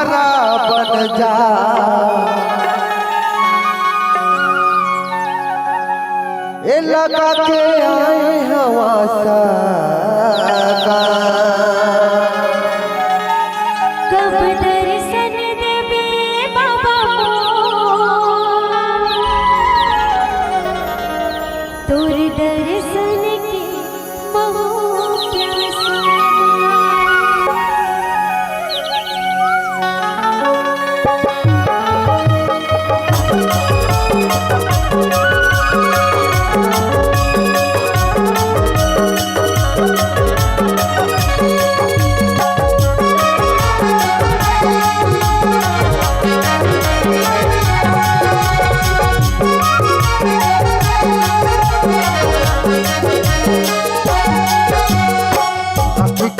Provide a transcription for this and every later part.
सहारा बन जा। ए लगा के आए हवा सा कब दर्शन देवे बाबा तोर दर्शन की बहु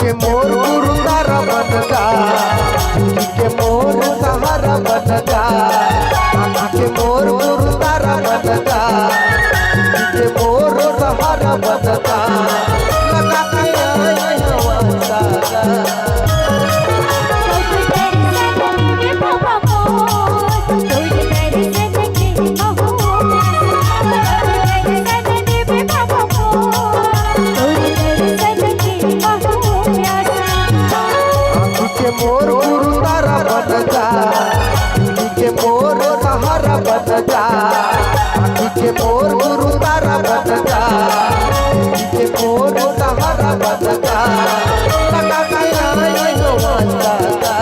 के मोर गुरु तारा बन जा, के मोर सहारा बन जा, के मोर गुरु तारा बन जा, के मोर सहारा बन जा। लगा के आए हवा सा मोर गुरु तारा बन जा, के मोर सहारा बन जा, के मोर गुरु तारा बन जा, के मोर सहारा बन जा। लगा के आए हवा सा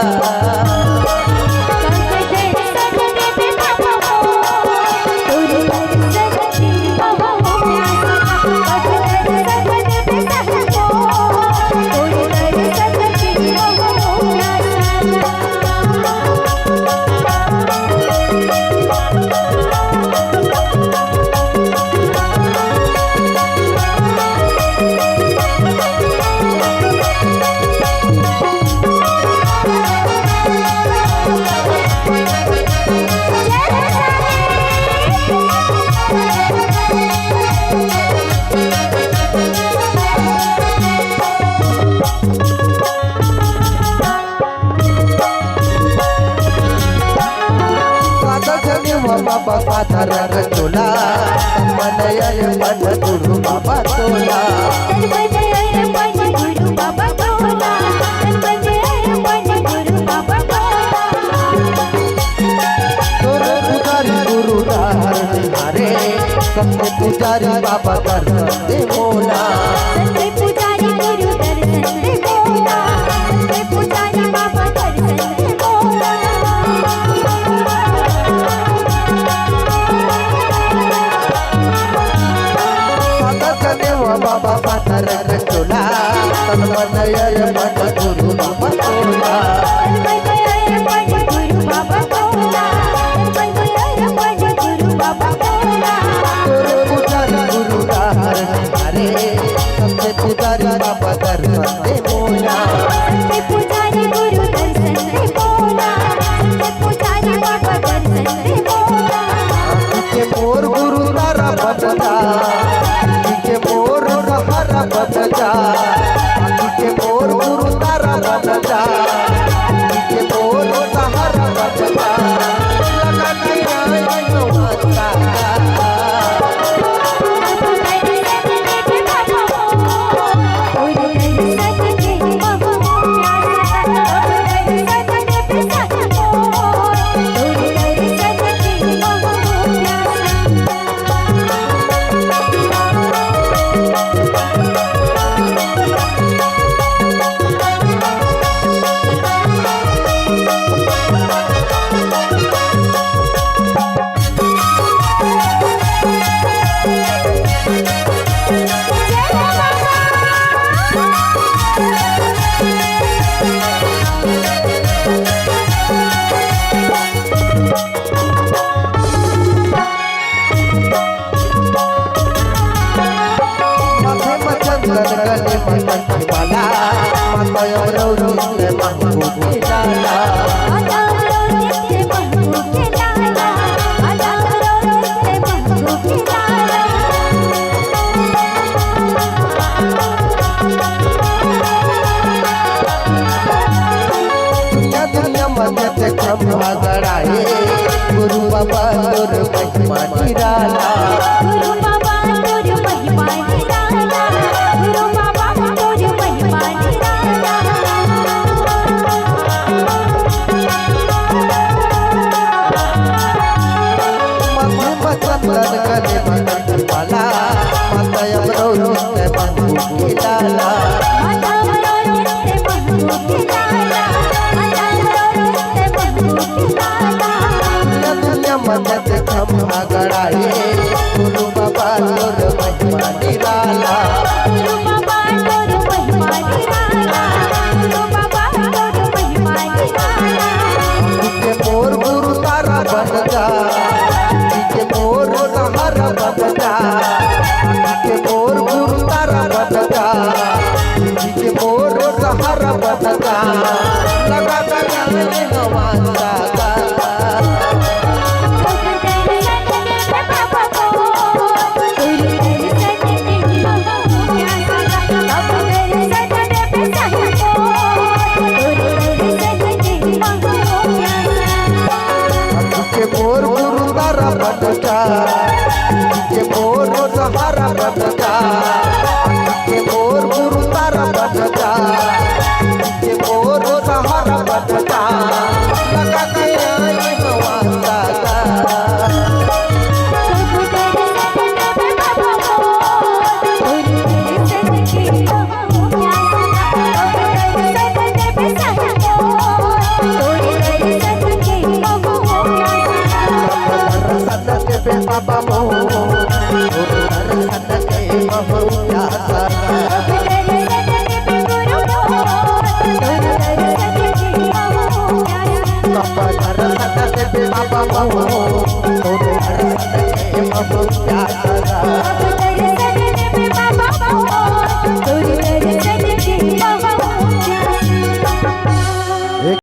बाबा पाथर चोला मनयल मन गुरु बाबा तोला तोर पुजारी गुरु हरे सबके पुजारी बाबा दर्शन दे मोला पुजारी गुरु दर्शन दे मोला पुजारी बाबा दर्शन दे मोला बाबा पाथर चोला मनयल मन गुरु बाबा तोला तोर पुजारी गुरु हरे खंभा गड़ाए गुरु बाबा तोर महिमा निराला गुरु बाबा तोर महिमा निराला गुरु बाबा तोर महिमा निराला चंदन गले बंधन वाला माता अमरो से बंधु के लाला माता मरो से बंधु के लाला माता मरो से बंधु के लाला दुनिया मदद खंभा गड़ाए गुरु बाबा तोर महिमा निराला गुरु बाबा तोर महिमा निराला गुरु बाबा तोर महिमा निराला के मोर गुरु तारा बन जा के मोर सहारा बन जा के मोर गुरु तारा बन जा के मोर सहारा बन जा लगा कर हवा सा मोर गुरु तारा बन जा के मोर सहारा बन जा के मोर गुरु तारा बन जा के मोर सहारा बन जा लगा के आई हवा सा बाबा मोह दर्शन के महु प्यासा बाबा मोह दर्शन के महु प्यासा